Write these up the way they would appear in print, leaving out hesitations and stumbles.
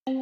Hello,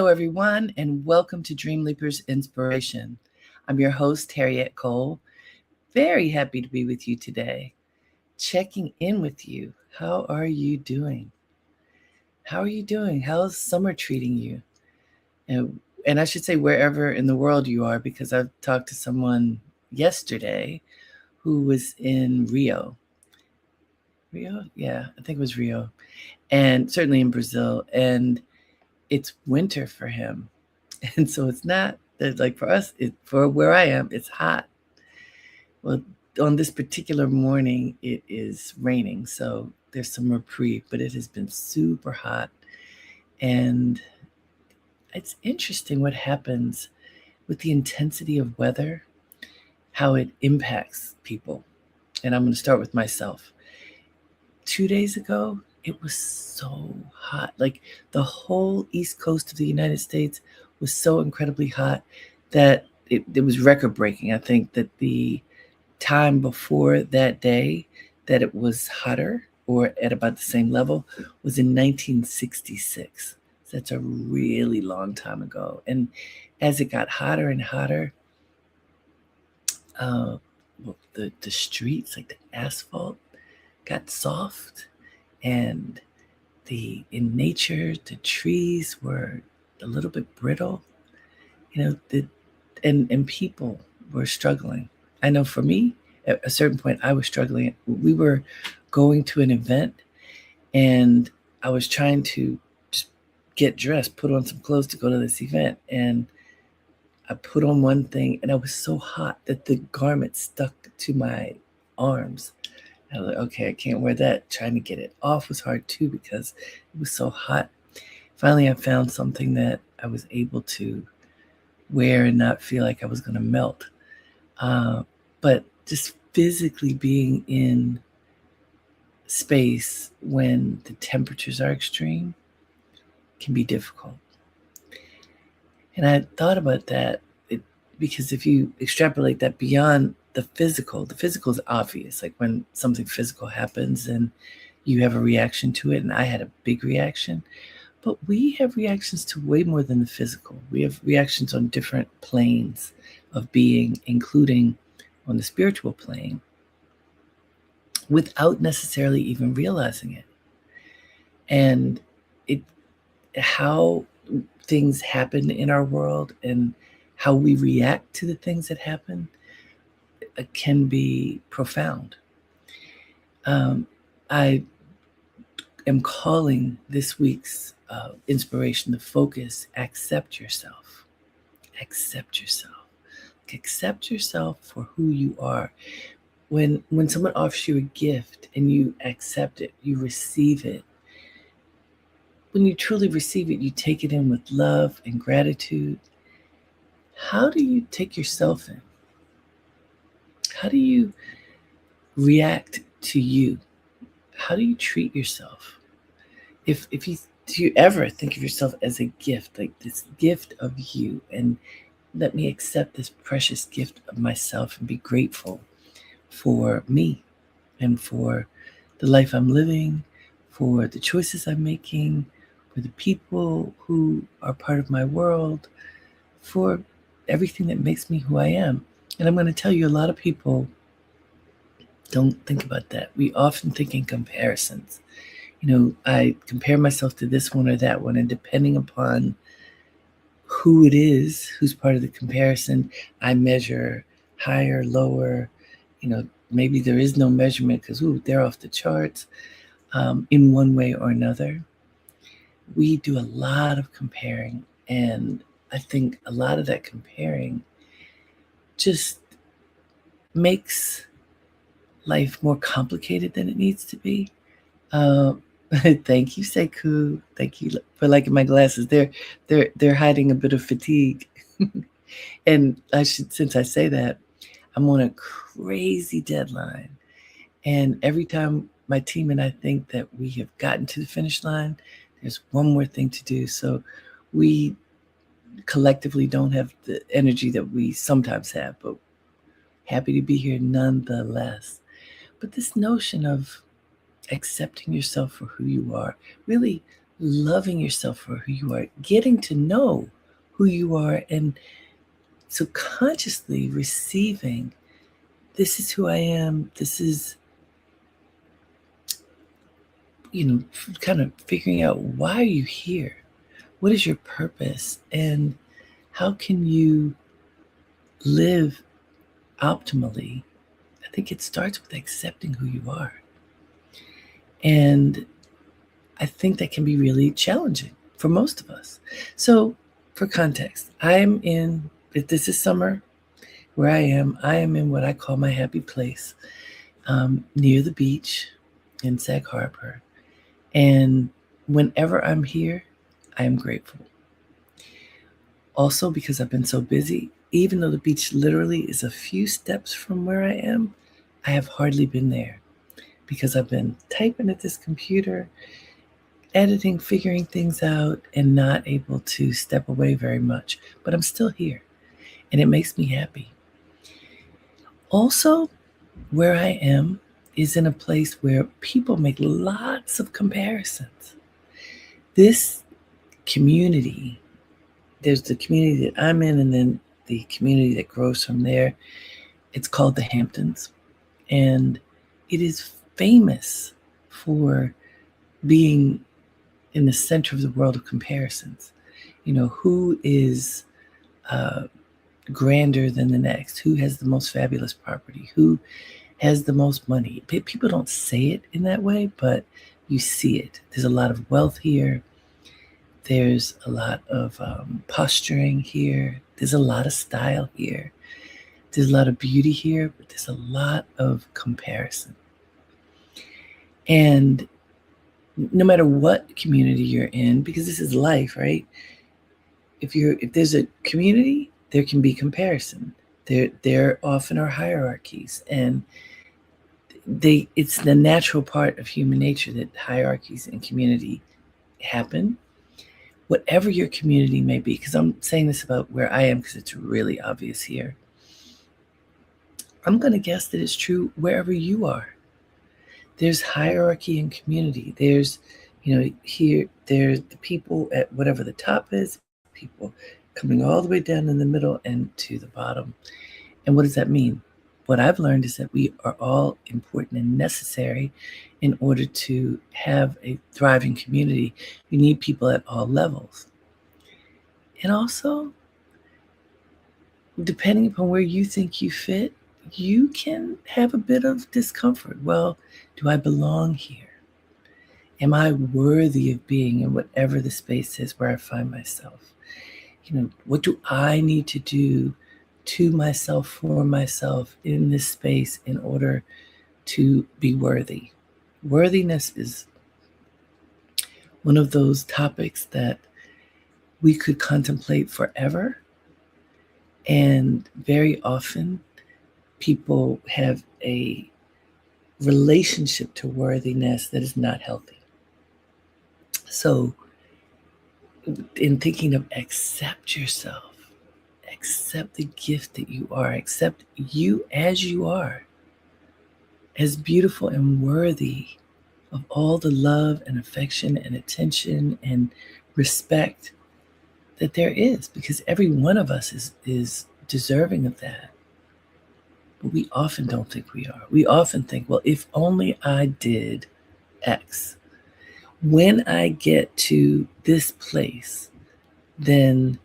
everyone, and welcome to Dreamleapers Inspiration. I'm your host, Harriet Cole. Very happy to be with you today. Checking in with you. How are you doing? How are you doing? How's summer treating you? And I should say wherever in the world you are, because I've talked to someone yesterday who was in Rio. Rio? Yeah, I think it was Rio. And certainly in Brazil. And it's winter for him. And so it's not like for us, for where I am, it's hot. Well, on this particular morning, it is raining. So there's some reprieve, but it has been super hot. And it's interesting what happens with the intensity of weather, how it impacts people. And I'm going to start with myself. 2 days ago, it was so hot. Like the whole East Coast of the United States was so incredibly hot that it was record breaking. I think that the time before that day that it was hotter or at about the same level was in 1966. So that's a really long time ago. And as it got hotter and hotter, the streets, like the asphalt, got soft, and in nature the trees were a little bit brittle, and people were struggling. I know for me, at a certain point, I was struggling. We were going to an event, and I was trying to just get dressed, put on some clothes to go to this event, and I put on one thing, and I was so hot that the garment stuck to my arms. I was like, okay, I can't wear that. Trying to get it off was hard too because it was so hot. Finally, I found something that I was able to wear and not feel like I was going to melt. But just physically being in space when the temperatures are extreme can be difficult. And I thought about that because if you extrapolate that beyond the physical is obvious. Like when something physical happens and you have a reaction to it, and I had a big reaction. But we have reactions to way more than the physical. We have reactions on different planes of being, including on the spiritual plane, without necessarily even realizing it. And how things happen in our world and how we react to the things that happen can be profound. I am calling this week's inspiration, the focus, accept yourself. Accept yourself. Accept yourself for who you are. When someone offers you a gift and you accept it, you receive it. When you truly receive it, you take it in with love and gratitude. How do you take yourself in? How do you react to you? How do you treat yourself? Do you ever think of yourself as a gift, like this gift of you, and let me accept this precious gift of myself and be grateful for me and for the life I'm living, for the choices I'm making, for the people who are part of my world, for everything that makes me who I am. And I'm going to tell you, a lot of people don't think about that. We often think in comparisons. I compare myself to this one or that one, and depending upon who it is, who's part of the comparison, I measure higher, lower. Maybe there is no measurement because, they're off the charts in one way or another. We do a lot of comparing, and I think a lot of that comparing just makes life more complicated than it needs to be. Um, Thank you, Sekou. Thank you for liking my glasses. They're hiding a bit of fatigue. And since I say that, I'm on a crazy deadline. And every time my team and I think that we have gotten to the finish line, there's one more thing to do. So we collectively don't have the energy that we sometimes have, but happy to be here nonetheless. But this notion of accepting yourself for who you are, really loving yourself for who you are, getting to know who you are, and subconsciously receiving, this is who I am. This is, kind of figuring out, why are you here? What is your purpose? And how can you live optimally? I think it starts with accepting who you are. And I think that can be really challenging for most of us. So, for context, if this is summer where I am in what I call my happy place, near the beach in Sag Harbor. And whenever I'm here, I am grateful. Also, because I've been so busy, even though the beach literally is a few steps from where I am, I have hardly been there because I've been typing at this computer, editing, figuring things out, and not able to step away very much. But I'm still here, and it makes me happy. Also, where I am is in a place where people make lots of comparisons. This community, there's the community that I'm in, and then the community that grows from there. It's called the Hamptons, and it is famous for being in the center of the world of comparisons. Who is grander than the next? Who has the most fabulous property? Who has the most money? People don't say it in that way, but you see it. There's a lot of wealth here. There's a lot of posturing here. There's a lot of style here. There's a lot of beauty here, but there's a lot of comparison. And no matter what community you're in, because this is life, right? If there's a community, there can be comparison. There often are hierarchies, and it's the natural part of human nature that hierarchies in community happen. Whatever your community may be, because I'm saying this about where I am because it's really obvious here. I'm going to guess that it's true wherever you are. There's hierarchy in community. There's the people at whatever the top is, people coming all the way down in the middle and to the bottom. And what does that mean? What I've learned is that we are all important and necessary in order to have a thriving community. You need people at all levels. And also, depending upon where you think you fit, you can have a bit of discomfort. Well, do I belong here? Am I worthy of being in whatever the space is where I find myself? What do I need to do to myself, for myself, in this space in order to be worthy? Worthiness is one of those topics that we could contemplate forever. And very often, people have a relationship to worthiness that is not healthy. So, in thinking of accept yourself, accept the gift that you are, accept you as you are, as beautiful and worthy of all the love and affection and attention and respect that there is, because every one of us is deserving of that. But we often don't think we are. We often think, well, if only I did X. When I get to this place, then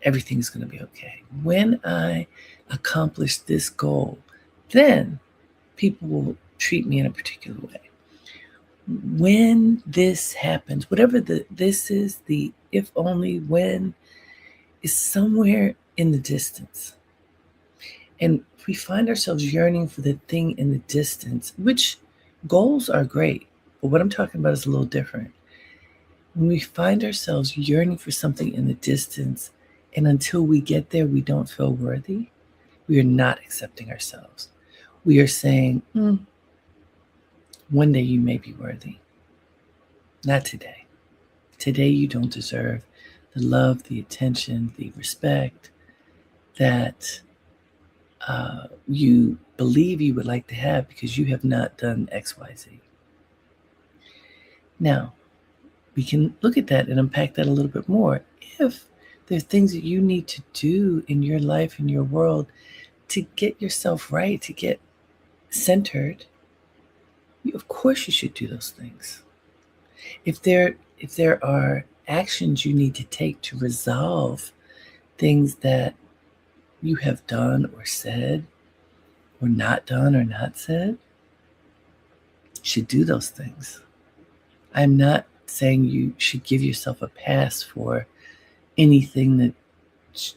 everything's going to be okay. When I accomplish this goal, then people will treat me in a particular way. When this happens, whatever this is, the if only when is somewhere in the distance. And we find ourselves yearning for the thing in the distance, which goals are great, but what I'm talking about is a little different. When we find ourselves yearning for something in the distance, and until we get there, we don't feel worthy, we are not accepting ourselves. We are saying, one day you may be worthy. Not today. Today you don't deserve the love, the attention, the respect that you believe you would like to have because you have not done X, Y, Z. Now, we can look at that and unpack that a little bit more. If there are things that you need to do in your life, in your world, to get yourself right, to get centered, of course you should do those things. If there are actions you need to take to resolve things that you have done or said or not done or not said, you should do those things. I'm not saying you should give yourself a pass for anything that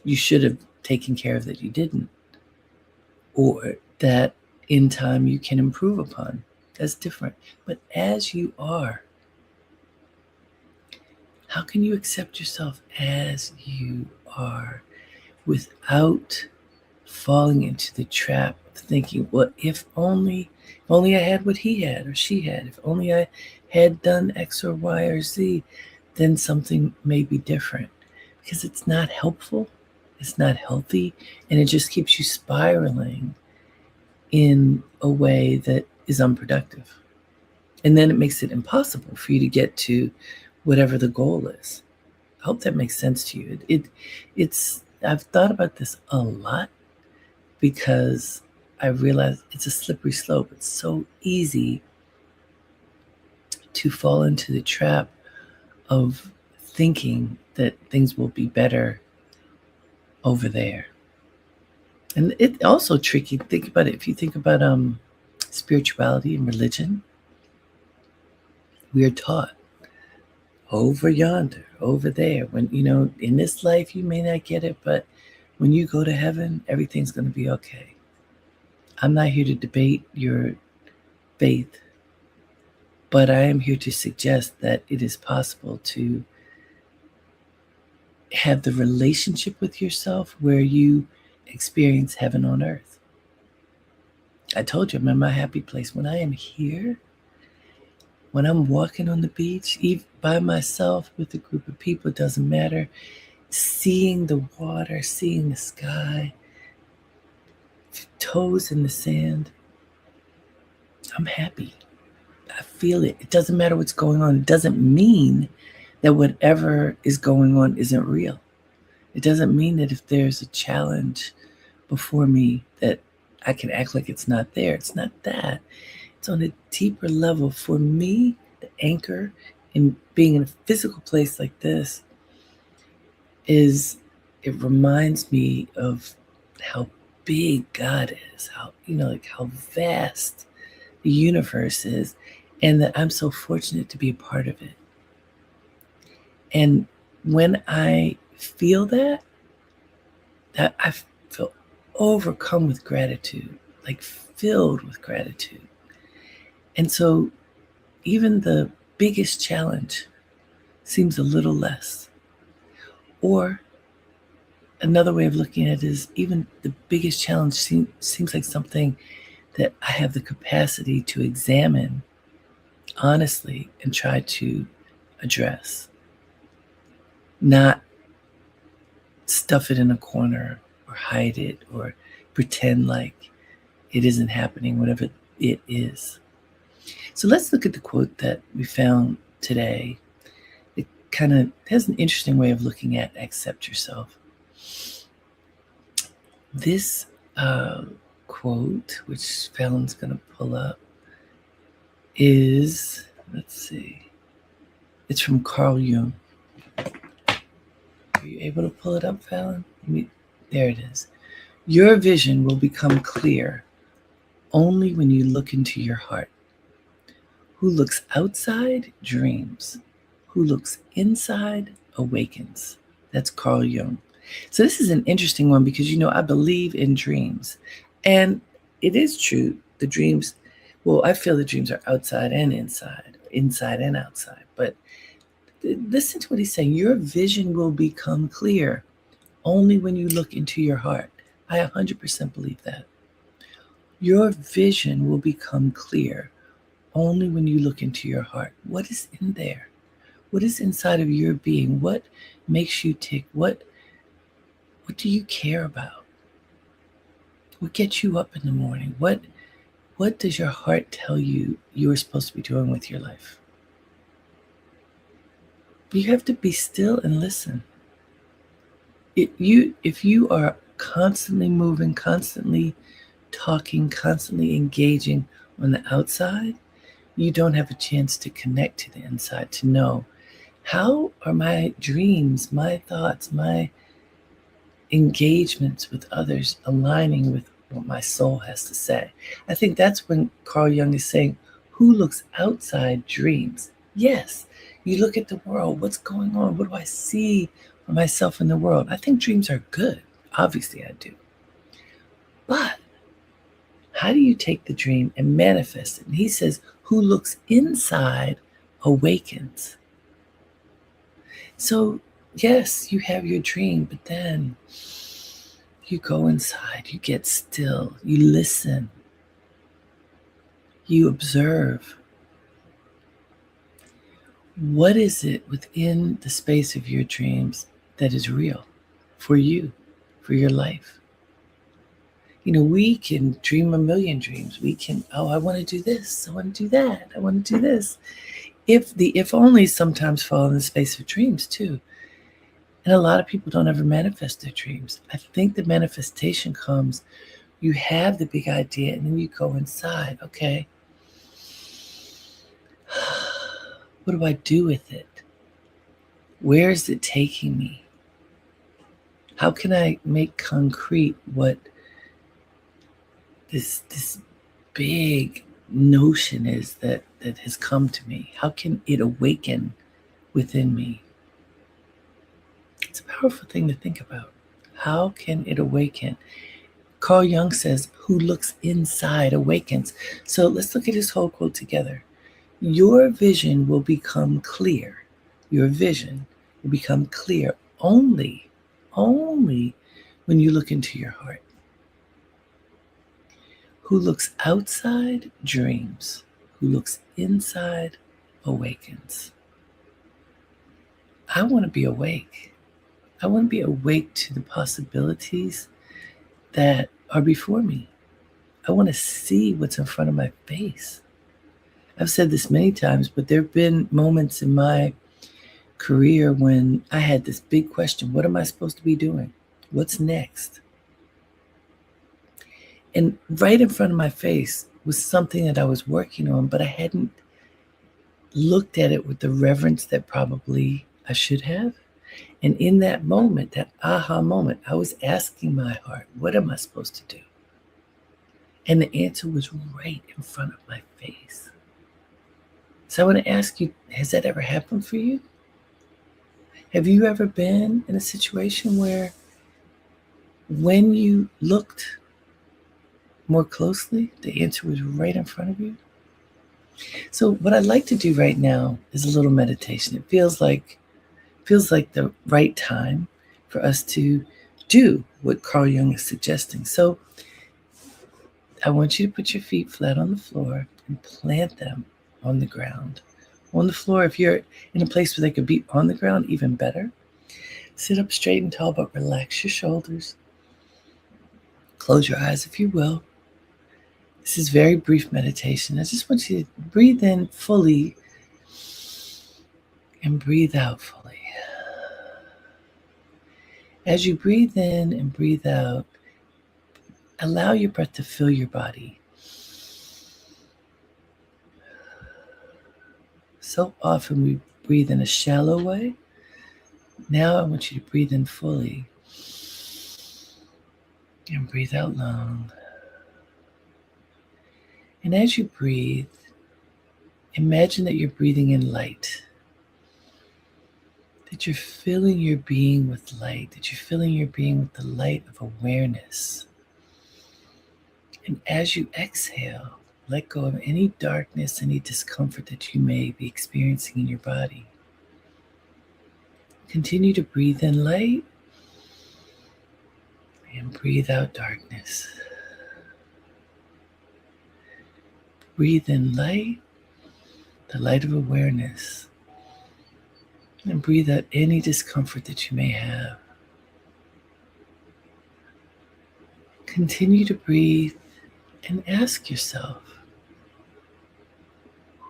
you should have taken care of that you didn't, or that in time you can improve upon. That's different. But as you are, how can you accept yourself as you are without falling into the trap of thinking, well, if only I had what he had or she had, if only I had done X or Y or Z, then something may be different. Because it's not helpful, it's not healthy, and it just keeps you spiraling in a way that is unproductive. And then it makes it impossible for you to get to whatever the goal is. I hope that makes sense to you. It's I've thought about this a lot because I realize it's a slippery slope. It's so easy to fall into the trap of thinking that things will be better over there. And it's also tricky. Think about it. If you think about spirituality and religion, we are taught over yonder, over there. When, in this life, you may not get it, but when you go to heaven, everything's going to be okay. I'm not here to debate your faith, but I am here to suggest that it is possible to have the relationship with yourself where you experience heaven on earth. I told you I'm in my happy place. When I am here, when I'm walking on the beach, even by myself with a group of people, it doesn't matter, seeing the water, seeing the sky, toes in the sand, I'm happy. I feel it. It doesn't matter what's going on. It doesn't mean that whatever is going on isn't real. It doesn't mean that if there's a challenge before me that I can act like it's not there. It's not that. It's on a deeper level. For me, the anchor in being in a physical place like this is it reminds me of how big God is, how vast the universe is, and that I'm so fortunate to be a part of it. And when I feel that I feel overcome with gratitude, like filled with gratitude. And so even the biggest challenge seems a little less. Or another way of looking at it is even the biggest challenge seems like something that I have the capacity to examine honestly and try to address. Not stuff it in a corner or hide it or pretend like it isn't happening, whatever it is. So let's look at the quote that we found today. It kind of has an interesting way of looking at accept yourself. This quote, which Fallon's going to pull up, is, let's see. It's from Carl Jung. Are you able to pull it up, Fallon? There it is. Your vision will become clear only when you look into your heart. Who looks outside dreams. Who looks inside awakens. That's Carl Jung. So this is an interesting one because, I believe in dreams. And it is true. The dreams, well, I feel the dreams are outside and inside and outside. But listen to what he's saying. Your vision will become clear only when you look into your heart. I 100% believe that. Your vision will become clear only when you look into your heart. What is in there? What is inside of your being? What makes you tick? What do you care about? What gets you up in the morning? What does your heart tell you are supposed to be doing with your life? You have to be still and listen. If you are constantly moving, constantly talking, constantly engaging on the outside, you don't have a chance to connect to the inside, to know how are my dreams, my thoughts, my engagements with others aligning with what my soul has to say. I think that's when Carl Jung is saying, who looks outside dreams? Yes, you look at the world. What's going on? What do I see for myself in the world? I think dreams are good. Obviously, I do. But how do you take the dream and manifest it? And he says, who looks inside awakens. So, yes, you have your dream, but then you go inside, you get still, you listen, you observe. What is it within the space of your dreams that is real for you, for your life? We can dream a million dreams. We can, I want to do this. I want to do that. I want to do this. If only sometimes fall in the space of dreams too. And a lot of people don't ever manifest their dreams. I think the manifestation comes, you have the big idea and then you go inside. Okay, what do I do with it? Where is it taking me? How can I make concrete what this big notion is that has come to me? How can it awaken within me? It's a powerful thing to think about. How can it awaken? Carl Jung says, who looks inside awakens. So let's look at his whole quote together. Your vision will become clear. Your vision will become clear only when you look into your heart. Who looks outside dreams. Who looks inside awakens. I want to be awake. I want to be awake to the possibilities that are before me. I want to see what's in front of my face. I've said this many times, but there have been moments in my career when I had this big question. What am I supposed to be doing? What's next? And right in front of my face was something that I was working on, but I hadn't looked at it with the reverence that probably I should have. And in that moment, that aha moment, I was asking my heart, what am I supposed to do? And the answer was right in front of my face. So I want to ask you, has that ever happened for you? Have you ever been in a situation where when you looked more closely, the answer was right in front of you? So what I'd like to do right now is a little meditation. It feels like the right time for us to do what Carl Jung is suggesting. So I want you to put your feet flat on the floor and plant them on the ground. On the floor, if you're in a place where they could be on the ground, even better. Sit up straight and tall, but relax your shoulders. Close your eyes if you will. This is very brief meditation. I just want you to breathe in fully and breathe out fully. As you breathe in and breathe out, allow your breath to fill your body. So often we breathe in a shallow way. Now I want you to breathe in fully. And breathe out long. And as you breathe, imagine that you're breathing in light. That you're filling your being with light. That you're filling your being with the light of awareness. And as you exhale, let go of any darkness, any discomfort that you may be experiencing in your body. Continue to breathe in light and breathe out darkness. Breathe in light, the light of awareness, and breathe out any discomfort that you may have. Continue to breathe and ask yourself,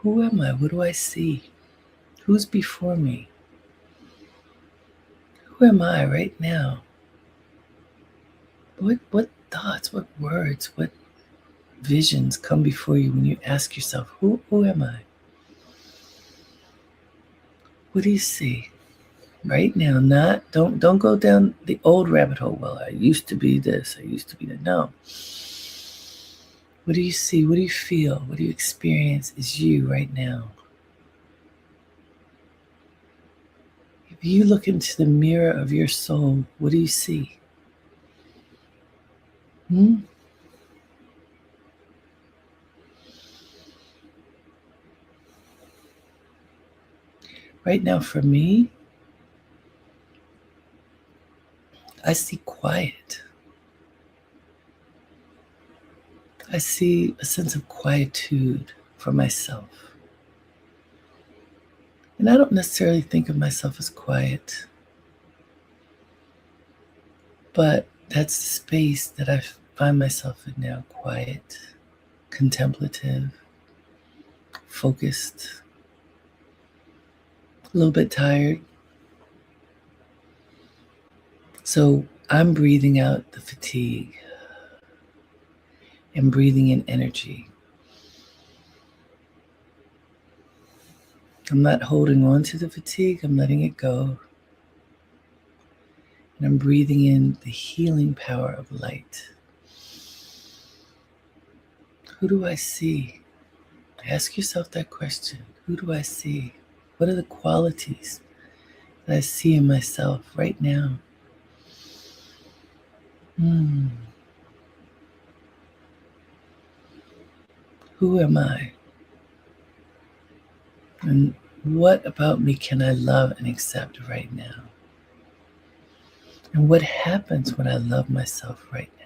who am I? What do I see? Who's before me? Who am I right now? What thoughts, what words, what visions come before you when you ask yourself, who am I? What do you see right now? Don't go down the old rabbit hole. Well, I used to be this, I used to be that. No. What do you see? What do you feel? What do you experience is you right now? If you look into the mirror of your soul, what do you see? Right now, for me, I see quiet. I see a sense of quietude for myself. And I don't necessarily think of myself as quiet, but that's the space that I find myself in now, quiet, contemplative, focused, a little bit tired. So I'm breathing out the fatigue and breathing in energy. I'm not holding on to the fatigue, I'm letting it go. And I'm breathing in the healing power of light. Who do I see? Ask yourself that question. Who do I see? What are the qualities that I see in myself right now? Who am I? And what about me can I love and accept right now? And what happens when I love myself right now?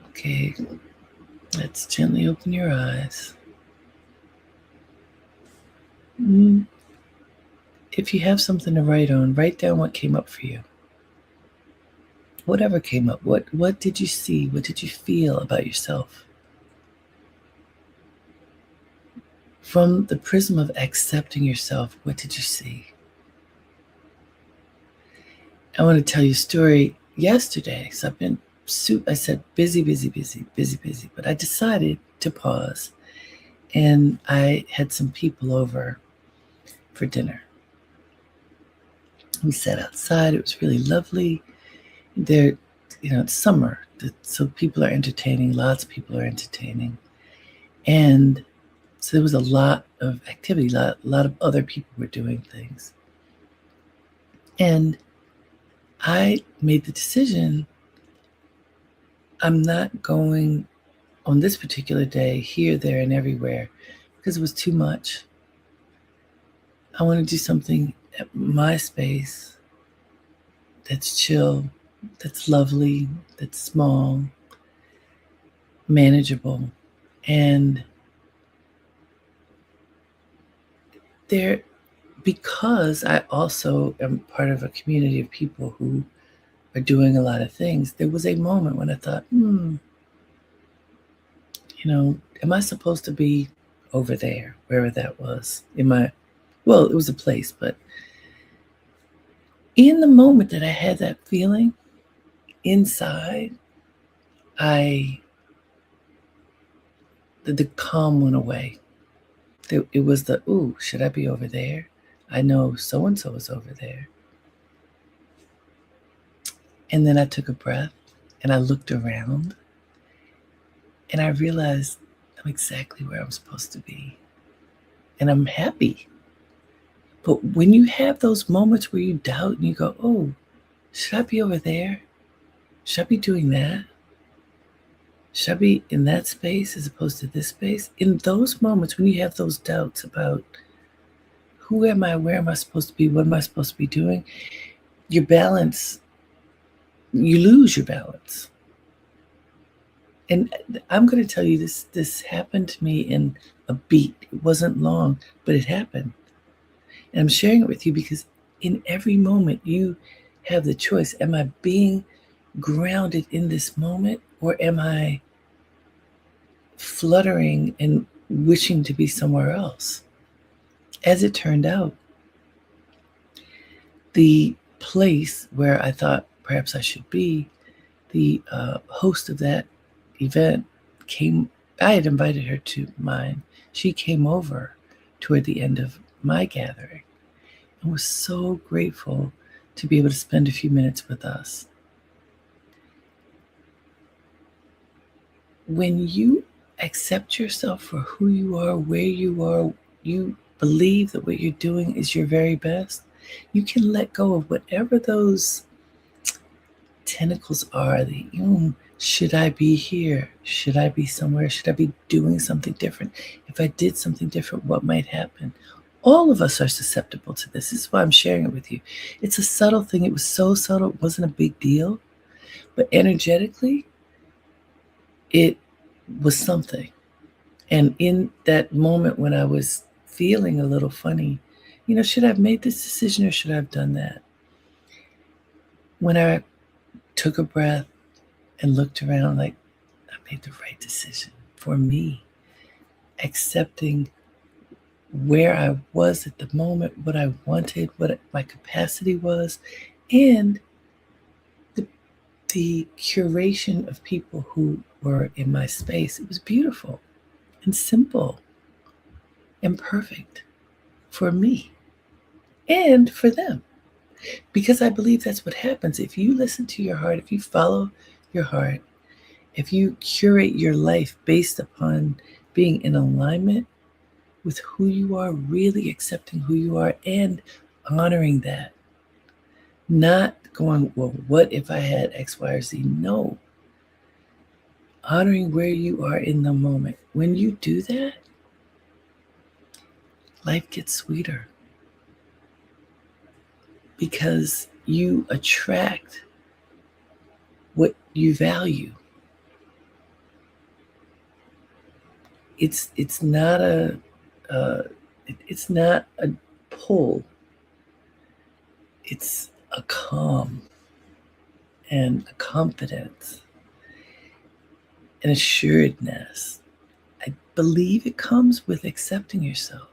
Okay, let's gently open your eyes. If you have something to write on, write down what came up for you. Whatever came up, what did you see? What did you feel about yourself? From the prism of accepting yourself, what did you see? I want to tell you a story yesterday. So I said busy, but I decided to pause. And I had some people over for dinner. We sat outside. It was really lovely. It's summer, so people are entertaining. Lots of people are entertaining. And so there was a lot of activity. A lot of other people were doing things. And I made the decision, I'm not going on this particular day here, there, and everywhere because it was too much. I want to do something at my space that's chill, that's lovely, that's small, manageable. And because I also am part of a community of people who are doing a lot of things, there was a moment when I thought, am I supposed to be over there, wherever that was? Well, it was a place, but in the moment that I had that feeling inside, I the calm went away. It was the, ooh, should I be over there? I know so-and-so is over there. And then I took a breath and I looked around and I realized I'm exactly where I'm supposed to be. And I'm happy. But when you have those moments where you doubt and you go, oh, should I be over there? Should I be doing that? Should I be in that space as opposed to this space? In those moments when you have those doubts about who am I, where am I supposed to be, what am I supposed to be doing, your balance, you lose your balance. And I'm going to tell you this happened to me in a beat. It wasn't long, but it happened. And I'm sharing it with you because in every moment you have the choice. Am I being grounded in this moment, or am I fluttering and wishing to be somewhere else? As it turned out, the place where I thought perhaps I should be, the host of that event came. I had invited her to mine. She came over toward the end of my gathering and was so grateful to be able to spend a few minutes with us. When you accept yourself for who you are, where you are, you believe that what you're doing is your very best, you can let go of whatever those tentacles are. Should I be here? Should I be somewhere? Should I be doing something different? If I did something different, what might happen? All of us are susceptible to this. This is why I'm sharing it with you. It's a subtle thing. It was so subtle. It wasn't a big deal. But energetically, it was something. And in that moment when I was feeling a little funny, should I have made this decision or should I have done that? When I took a breath and looked around, like, I made the right decision for me, accepting where I was at the moment, what I wanted, what my capacity was, and the curation of people who were in my space. It was beautiful and simple and perfect for me and for them. Because I believe that's what happens. If you listen to your heart, if you follow your heart, if you curate your life based upon being in alignment with who you are, really accepting who you are and honoring that, not going, well, what if I had X, Y, or Z? No. Honoring where you are in the moment. When you do that, life gets sweeter because you attract what you value. It's not a pull. It's a calm and a confidence, an assuredness. I believe it comes with accepting yourself,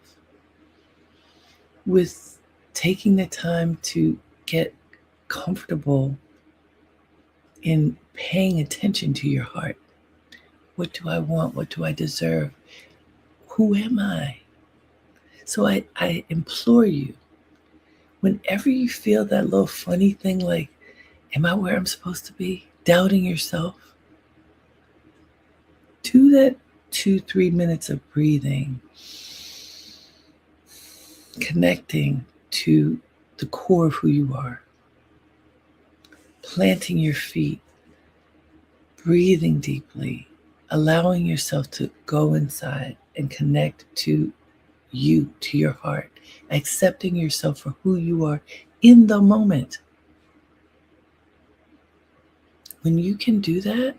with taking the time to get comfortable in paying attention to your heart. What do I want? What do I deserve? Who am I? So I implore you, whenever you feel that little funny thing like, am I where I'm supposed to be? Doubting yourself, do that 2-3 minutes of breathing, connecting to the core of who you are, planting your feet, breathing deeply, allowing yourself to go inside and connect to you, to your heart, accepting yourself for who you are in the moment. When you can do that,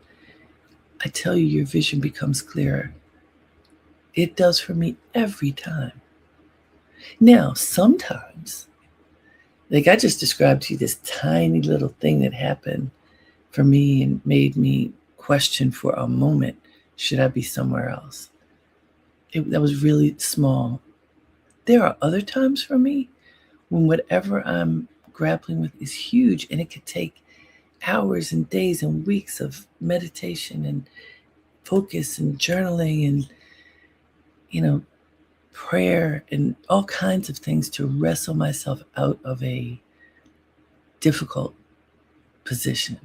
I tell you, your vision becomes clearer. It does for me every time. Now, sometimes, like I just described to you this tiny little thing that happened for me and made me question for a moment, should I be somewhere else? That was really small. There are other times for me when whatever I'm grappling with is huge, and it could take hours and days and weeks of meditation and focus and journaling and prayer and all kinds of things to wrestle myself out of a difficult position.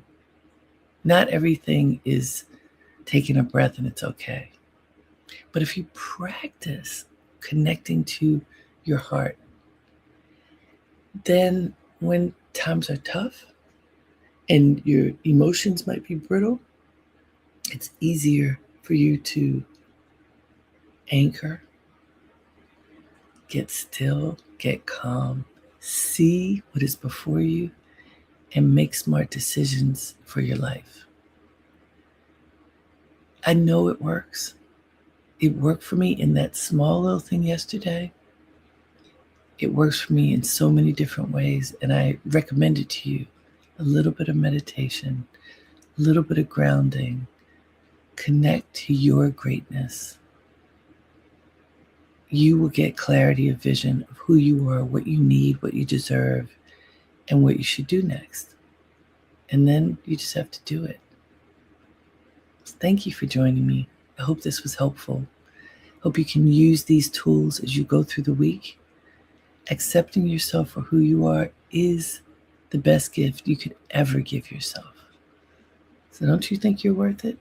Not everything is taking a breath and it's okay. But if you practice connecting to your heart, then when times are tough and your emotions might be brittle, it's easier for you to anchor, get still, get calm, see what is before you, and make smart decisions for your life. I know it works. It worked for me in that small little thing yesterday. It works for me in so many different ways, and I recommend it to you. A little bit of meditation, a little bit of grounding. Connect to your greatness. You will get clarity of vision of who you are, what you need, what you deserve, and what you should do next. And then you just have to do it. Thank you for joining me. I hope this was helpful. Hope you can use these tools as you go through the week. Accepting yourself for who you are is the best gift you could ever give yourself. So don't you think you're worth it?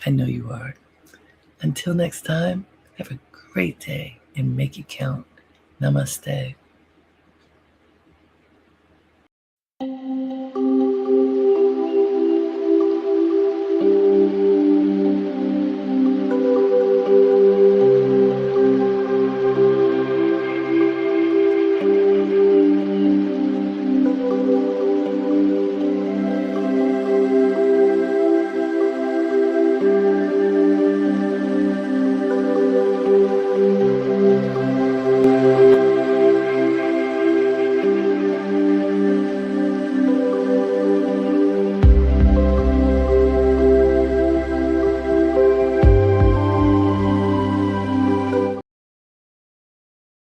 I know you are. Until next time, have a great day and make it count. Namaste.